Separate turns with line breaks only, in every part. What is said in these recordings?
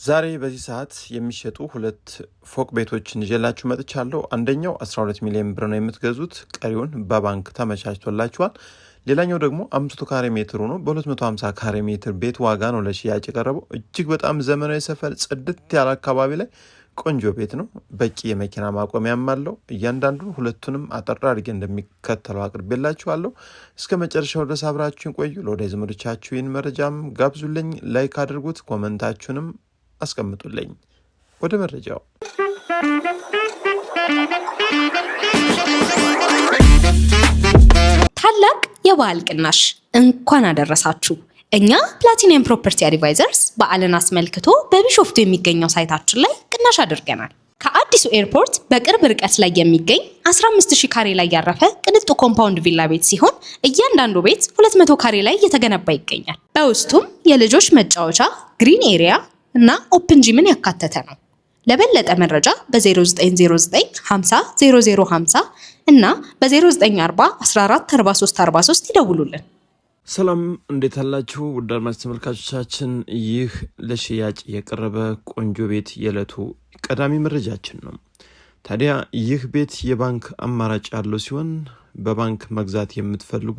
ዛሬ በዚህ ሰዓት የሚሸጡ ሁለት ፎቅ ቤቶችን ይዤላችሁ መጥቻለሁ። አንደኛው 12 ሚሊዮን ብር ነው የምትገዙት፣ ቀሪውን በባንክ ተመቻችቶላችኋል። ሌላኛው ደግሞ 500 ካሬ ሜትር ሆኖ በ250 ካሬ ሜትር ቤት ዋጋ ነው ለሽያጭ የቀረበው። እጅግ በጣም ዘመናዊ ሰፈር፣ ጽድት ያለ አካባቢ ላይ ቆንጆ ቤት ነው። በቂ የመኪና ማቆሚያም አለው። እያንዳንዱን ሁለቱንም አጠር አድርጌ እንደሚከተለው አቅርቤላችኋለሁ። እስከ መጨረሻው ድረስ አብራችሁን ቆዩ። ለወዳጅ ዘመዶቻችሁ ይህን መረጃም ጋብዙልኝ፣ ላይክ አድርጉት፣ ኮመንታችሁንም አስቀምጡልኝ። ወደ መረጃው።
ታላቅ የበዓል ቅናሽ እንኳን አደረሳችሁ። እኛ ፕላቲኒየም ፕሮፐርቲ አድቫይዘርስ በዓልን አስመልክቶ በቢሾፍቱ የሚገኘው ሳይታችን ላይ ቅናሽ አድርገናል። ከአዲሱ ኤርፖርት በቅርብ ርቀት ላይ የሚገኝ 15000 ካሬ ላይ ያረፈ ቅንጡ ኮምፓውንድ ቪላ ቤት ሲሆን እያንዳንዱ ቤት 200 ካሬ ላይ እየተገነባ ይገኛል። በውስጡም የልጆች መጫወቻ፣ ግሪን ኤሪያ እና ኦፕን ጂምን ያካተተ ነው። ለበለጠ መረጃ በ0909 50 0050 እና በ0940 14 43 43 ይደውሉልን።
ሰላም፣ እንዴት አላችሁ ውድ አድማጭ ተመልካቾቻችን? ይህ ለሽያጭ የቀረበ ቆንጆ ቤት የዕለቱ ቀዳሚ መረጃችን ነው። ታዲያ ይህ ቤት የባንክ አማራጭ ያለው ሲሆን በባንክ መግዛት የምትፈልጉ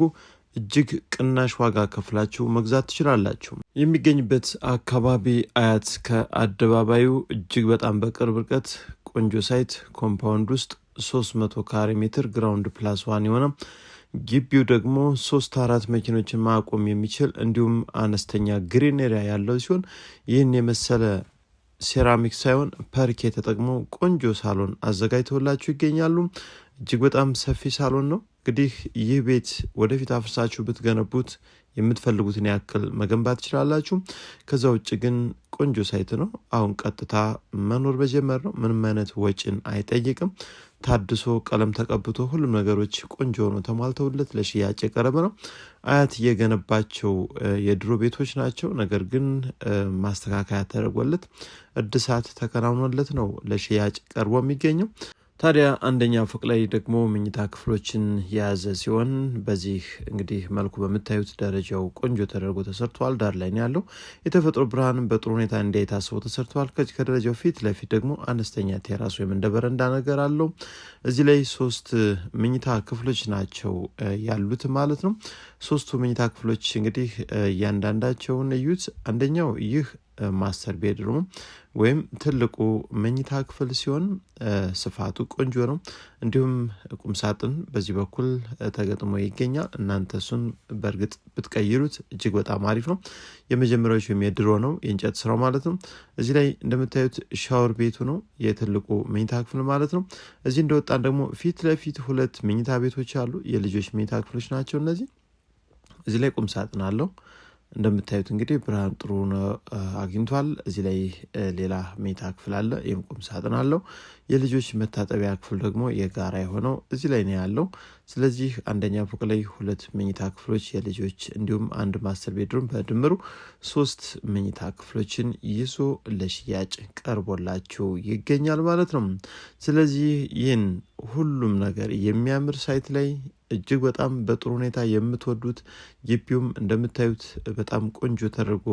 እጅግ ቅናሽ ዋጋ ከፍላችሁ መግዛት ትችላላችሁ። የሚገኝበት አካባቢ አያት ከአደባባዩ እጅግ በጣም በቅርብ ርቀት ቆንጆ ሳይት ኮምፓውንድ ውስጥ 300 ካሬ ሜትር ግራውንድ ፕላስ ዋን የሆነ ግቢው ደግሞ 3-4 መኪኖችን ማቆም የሚችል እንዲሁም አነስተኛ ግሪን ኤሪያ ያለው ሲሆን ይህን የመሰለ ሴራሚክ ሳይሆን ፐርኬ ተጠቅሞ ቆንጆ ሳሎን አዘጋጅተውላችሁ ይገኛሉ። እጅግ በጣም ሰፊ ሳሎን ነው። እንግዲህ ይህ ቤት ወደፊት አፍርሳችሁ ብትገነቡት የምትፈልጉትን ያክል መገንባት ትችላላችሁ። ከዛ ውጭ ግን ቆንጆ ሳይት ነው። አሁን ቀጥታ መኖር መጀመር ነው። ምንም አይነት ወጪን አይጠይቅም። ታድሶ ቀለም ተቀብቶ ሁሉም ነገሮች ቆንጆ ሆኖ ተሟልተውለት ለሽያጭ የቀረበ ነው። አያት የገነባቸው የድሮ ቤቶች ናቸው። ነገር ግን ማስተካከያ ተደርጎለት እድሳት ተከናውኖለት ነው ለሽያጭ ቀርቦ የሚገኘው። ታዲያ አንደኛ ፎቅ ላይ ደግሞ መኝታ ክፍሎችን የያዘ ሲሆን በዚህ እንግዲህ መልኩ በምታዩት ደረጃው ቆንጆ ተደርጎ ተሰርቷል። ዳር ላይ ነው ያለው። የተፈጥሮ ብርሃን በጥሩ ሁኔታ እንዲያይ ታስቦ ተሰርቷል። ከዚህ ከደረጃው ፊት ለፊት ደግሞ አነስተኛ ቴራስ ወይም እንደ በረንዳ ነገር አለው። እዚህ ላይ 3 መኝታ ክፍሎች ናቸው ያሉት ማለት ነው። 3ቱ መኝታ ክፍሎች እንግዲህ እያንዳንዳቸውን እዩት። አንደኛው ይህ ማስተር ቤድሩም ወይም ትልቁ መኝታ ክፍል ሲሆን ስፋቱ ቆንጆ ነው። እንዲሁም ቁም ሳጥን በዚህ በኩል ተገጥሞ ይገኛል። እናንተ እሱን በእርግጥ ብትቀይሩት እጅግ በጣም አሪፍ ነው። የመጀመሪያዎቹ የድሮ ነው የእንጨት ስራው ማለት ነው። እዚህ ላይ እንደምታዩት ሻወር ቤቱ ነው የትልቁ መኝታ ክፍል ማለት ነው። እዚህ እንደወጣን ደግሞ ፊት ለፊት 2 መኝታ ቤቶች አሉ። የልጆች መኝታ ክፍሎች ናቸው እነዚህ። እዚህ ላይ ቁም ሳጥን አለው። እንደምታዩት እንግዲህ ብርሃን ጥሩ አግኝቷል። እዚህ ላይ ሌላ መኝታ ክፍል አለ። ይህም ቁም ሳጥን አለው። የልጆች መታጠቢያ ክፍል ደግሞ የጋራ የሆነው እዚህ ላይ ነው ያለው። ስለዚህ አንደኛ ፎቅ ላይ 2 መኝታ ክፍሎች የልጆች እንዲሁም 1 ማስተር ቤድሩም በድምሩ 3 መኝታ ክፍሎችን ይዞ ለሽያጭ ቀርቦላችሁ ይገኛል ማለት ነው። ስለዚህ ይህን ሁሉም ነገር የሚያምር ሳይት ላይ እጅግ በጣም በጥሩ ሁኔታ የምትወዱት ግቢውም እንደምታዩት በጣም ቆንጆ ተደርጎ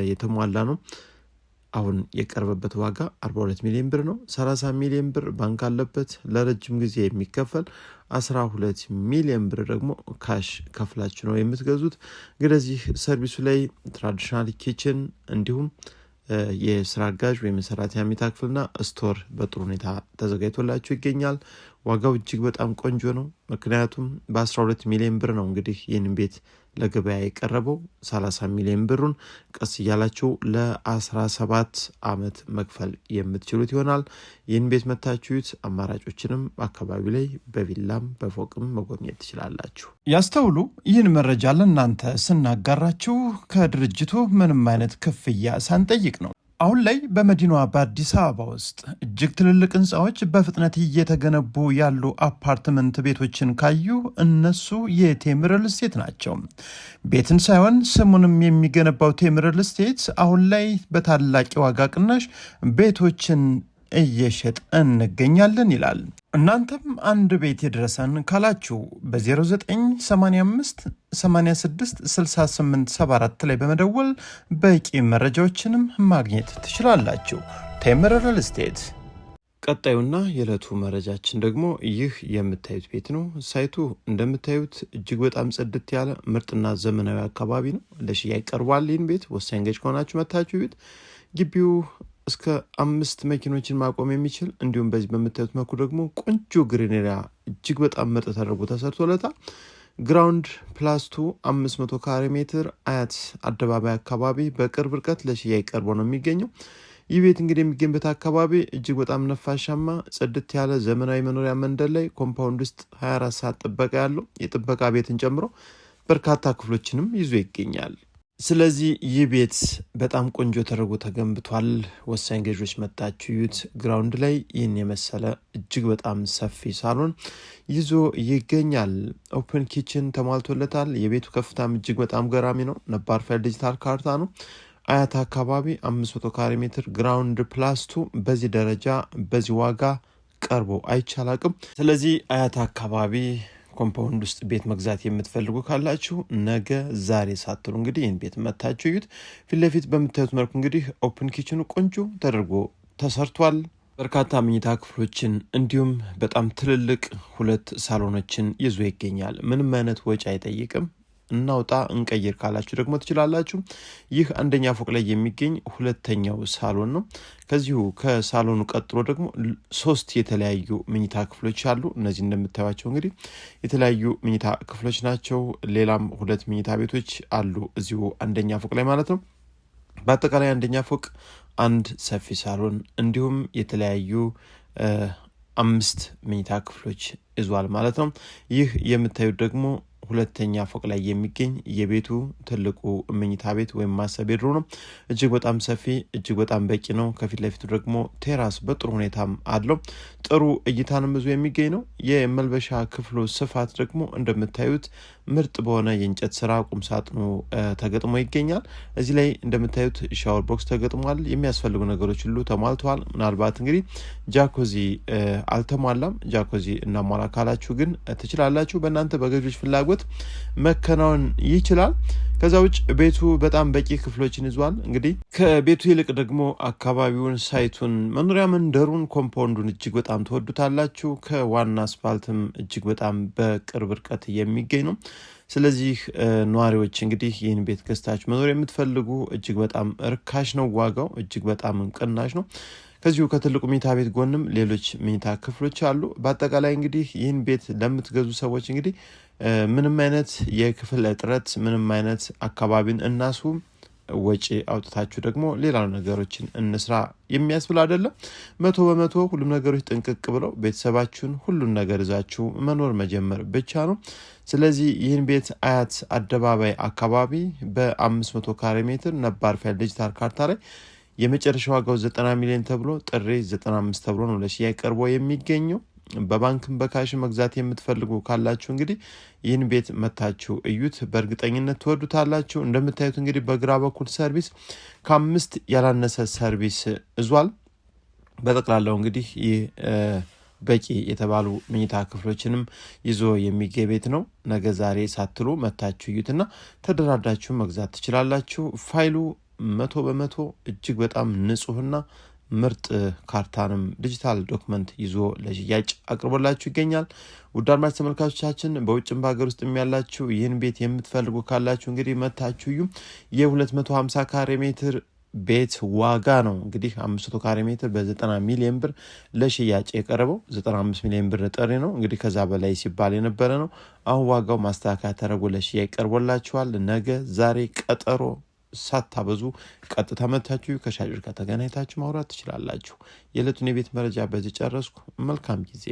የተሟላ ነው። አሁን የቀረበበት ዋጋ 42 ሚሊዮን ብር ነው። 30 ሚሊዮን ብር ባንክ አለበት ለረጅም ጊዜ የሚከፈል 12 ሚሊዮን ብር ደግሞ ካሽ ከፍላችሁ ነው የምትገዙት። እንግዲህ ሰርቪሱ ላይ ትራዲሽናል ኪችን እንዲሁም የስራ አጋዥ ወይም ሰራተኛ መኝታ ክፍልና ስቶር በጥሩ ሁኔታ ተዘጋጅቶላችሁ ይገኛል። ዋጋው እጅግ በጣም ቆንጆ ነው። ምክንያቱም በ12 ሚሊዮን ብር ነው እንግዲህ ይህንን ቤት ለገበያ የቀረበው። 30 ሚሊዮን ብሩን ቀስ እያላችሁ ለ17 ዓመት መክፈል የምትችሉት ይሆናል። ይህን ቤት መታችሁት አማራጮችንም አካባቢ ላይ በቪላም በፎቅም መጎብኘት ትችላላችሁ። ያስተውሉ፣ ይህን መረጃ ለእናንተ ስናጋራችሁ ከድርጅቱ ምንም አይነት ክፍያ ሳንጠይቅ ነው። አሁን ላይ በመዲናዋ በአዲስ አበባ ውስጥ እጅግ ትልልቅ ህንፃዎች በፍጥነት እየተገነቡ ያሉ አፓርትመንት ቤቶችን ካዩ እነሱ የቴምር ሪል ስቴት ናቸው። ቤትን ሳይሆን ስሙንም የሚገነባው ቴምር ሪል ስቴት አሁን ላይ በታላቅ ዋጋ ቅናሽ ቤቶችን እየሸጥ እንገኛለን ይላል። እናንተም አንድ ቤት የደረሰን ካላችሁ በ0985 86 68 74 ላይ በመደወል በቂ መረጃዎችንም ማግኘት ትችላላችሁ። ቴምር ሪል ስቴት። ቀጣዩና የዕለቱ መረጃችን ደግሞ ይህ የምታዩት ቤት ነው። ሳይቱ እንደምታዩት እጅግ በጣም ጽድት ያለ ምርጥና ዘመናዊ አካባቢ ነው። ለሽያጭ ቀርቧል። ይህን ቤት ወሳኝ ገዥ ከሆናችሁ መታችሁ ቤት ግቢው እስከ 5 መኪኖችን ማቆም የሚችል እንዲሁም በዚህ በምታዩት መልኩ ደግሞ ቆንጆ ግሪነሪያ እጅግ በጣም ምርጥ ተደርጎ ተሰርቶለታል። ግራውንድ ፕላስ2 500 ካሬ ሜትር አያት አደባባይ አካባቢ በቅርብ ርቀት ለሽያጭ ቀርቦ ነው የሚገኘው። ይህ ቤት እንግዲህ የሚገኝበት አካባቢ እጅግ በጣም ነፋሻማ ጽድት ያለ ዘመናዊ መኖሪያ መንደር ላይ ኮምፓውንድ ውስጥ 24 ሰዓት ጥበቃ ያለው የጥበቃ ቤትን ጨምሮ በርካታ ክፍሎችንም ይዞ ይገኛል። ስለዚህ ይህ ቤት በጣም ቆንጆ ተደርጎ ተገንብቷል። ወሳኝ ገዦች መጣችሁ ዩት ግራውንድ ላይ ይህን የመሰለ እጅግ በጣም ሰፊ ሳሎን ይዞ ይገኛል። ኦፕን ኪችን ተሟልቶለታል። የቤቱ ከፍታም እጅግ በጣም ገራሚ ነው። ነባር ፋይል ዲጂታል ካርታ ነው። አያት አካባቢ 500 ካሬ ሜትር ግራውንድ ፕላስ2 በዚህ ደረጃ በዚህ ዋጋ ቀርቦ አይቻላቅም። ስለዚህ አያት አካባቢ ኮምፓውንድ ውስጥ ቤት መግዛት የምትፈልጉ ካላችሁ ነገ ዛሬ ሳትሉ እንግዲህ ይህን ቤት መታችሁ እዩት። ፊት ለፊት በምታዩት መልኩ እንግዲህ ኦፕን ኪችኑ ቆንጆ ተደርጎ ተሰርቷል። በርካታ መኝታ ክፍሎችን እንዲሁም በጣም ትልልቅ 2 ሳሎኖችን ይዞ ይገኛል። ምንም አይነት ወጪ አይጠይቅም። እናውጣ እንቀይር ካላችሁ ደግሞ ትችላላችሁ። ይህ አንደኛ ፎቅ ላይ የሚገኝ ሁለተኛው ሳሎን ነው። ከዚሁ ከሳሎኑ ቀጥሎ ደግሞ 3 የተለያዩ መኝታ ክፍሎች አሉ። እነዚህ እንደምታዩቸው እንግዲህ የተለያዩ መኝታ ክፍሎች ናቸው። ሌላም 2 መኝታ ቤቶች አሉ እዚሁ አንደኛ ፎቅ ላይ ማለት ነው። በአጠቃላይ አንደኛ ፎቅ 1 ሰፊ ሳሎን እንዲሁም የተለያዩ 5 መኝታ ክፍሎች ይዟል ማለት ነው። ይህ የምታዩት ደግሞ ሁለተኛ ፎቅ ላይ የሚገኝ የቤቱ ትልቁ መኝታ ቤት ወይም ማስተር ቤድሩም ነው። እጅግ በጣም ሰፊ እጅግ በጣም በቂ ነው። ከፊት ለፊቱ ደግሞ ቴራስ በጥሩ ሁኔታም አለው። ጥሩ እይታንም ይዞ የሚገኝ ነው። የመልበሻ ክፍሉ ስፋት ደግሞ እንደምታዩት ምርጥ በሆነ የእንጨት ስራ ቁም ሳጥኑ ተገጥሞ ይገኛል። እዚህ ላይ እንደምታዩት ሻወር ቦክስ ተገጥሟል። የሚያስፈልጉ ነገሮች ሁሉ ተሟልተዋል። ምናልባት እንግዲህ ጃኮዚ አልተሟላም። ጃኮዚ እናሟላ ካላችሁ ግን ትችላላችሁ። በእናንተ በገዦች ፍላጎት መከናወን ይችላል። ከዛ ውጭ ቤቱ በጣም በቂ ክፍሎችን ይዟል። እንግዲህ ከቤቱ ይልቅ ደግሞ አካባቢውን፣ ሳይቱን፣ መኖሪያ መንደሩን፣ ኮምፓውንዱን እጅግ በጣም ትወዱታላችሁ። ከዋና አስፋልትም እጅግ በጣም በቅርብ ርቀት የሚገኝ ነው። ስለዚህ ነዋሪዎች እንግዲህ ይህን ቤት ገዝታችሁ መኖር የምትፈልጉ እጅግ በጣም ርካሽ ነው። ዋጋው እጅግ በጣም ቅናሽ ነው። ከዚሁ ከትልቁ መኝታ ቤት ጎንም ሌሎች መኝታ ክፍሎች አሉ። በአጠቃላይ እንግዲህ ይህን ቤት ለምትገዙ ሰዎች እንግዲህ ምንም አይነት የክፍል እጥረት፣ ምንም አይነት አካባቢን እናስውም ወጪ አውጥታችሁ ደግሞ ሌላ ነገሮችን እንስራ የሚያስብል አይደለም። 100% ሁሉም ነገሮች ጥንቅቅ ብለው ቤተሰባችሁን ሁሉን ነገር ይዛችሁ መኖር መጀመር ብቻ ነው። ስለዚህ ይህን ቤት አያት አደባባይ አካባቢ በ500 ካሬ ሜትር ነባር ፋይል ዲጂታል ካርታ ላይ የመጨረሻ ዋጋው 90 ሚሊዮን ተብሎ ጥሬ 95 ተብሎ ነው ለሽያጭ ቀርቦ የሚገኘው። በባንክም በካሽ መግዛት የምትፈልጉ ካላችሁ እንግዲህ ይህን ቤት መታችሁ እዩት። በእርግጠኝነት ትወዱታላችሁ። እንደምታዩት እንግዲህ በግራ በኩል ሰርቪስ ከ5 ያላነሰ ሰርቪስ እዟል። በጠቅላላው እንግዲህ ይህ በቂ የተባሉ መኝታ ክፍሎችንም ይዞ የሚገኝ ቤት ነው። ነገ ዛሬ ሳትሉ መታችሁ እዩትና ተደራዳችሁ መግዛት ትችላላችሁ። ፋይሉ 100% እጅግ በጣም ንጹህና ምርጥ ካርታንም ዲጂታል ዶክመንት ይዞ ለሽያጭ አቅርቦላችሁ ይገኛል። ውድ አድማጭ ተመልካቾቻችን በውጭም በሀገር ውስጥ ያላችሁ ይህን ቤት የምትፈልጉ ካላችሁ እንግዲህ መታችሁ እዩ። የ250 ካሬ ሜትር ቤት ዋጋ ነው እንግዲህ 500 ካሬ ሜትር በ90 ሚሊዮን ብር ለሽያጭ የቀረበው። 95 ሚሊዮን ብር ጥሪ ነው እንግዲህ ከዛ በላይ ሲባል የነበረ ነው። አሁን ዋጋው ማስተካከያ ተደርጎ ለሽያጭ ቀርቦላችኋል። ነገ ዛሬ ቀጠሮ ሳታበዙ ቀጥታ መታችሁ ከሻጮች ጋር ተገናኝታችሁ ማውራት ትችላላችሁ። የዕለቱን የቤት መረጃ በዚህ ጨረስኩ። መልካም ጊዜ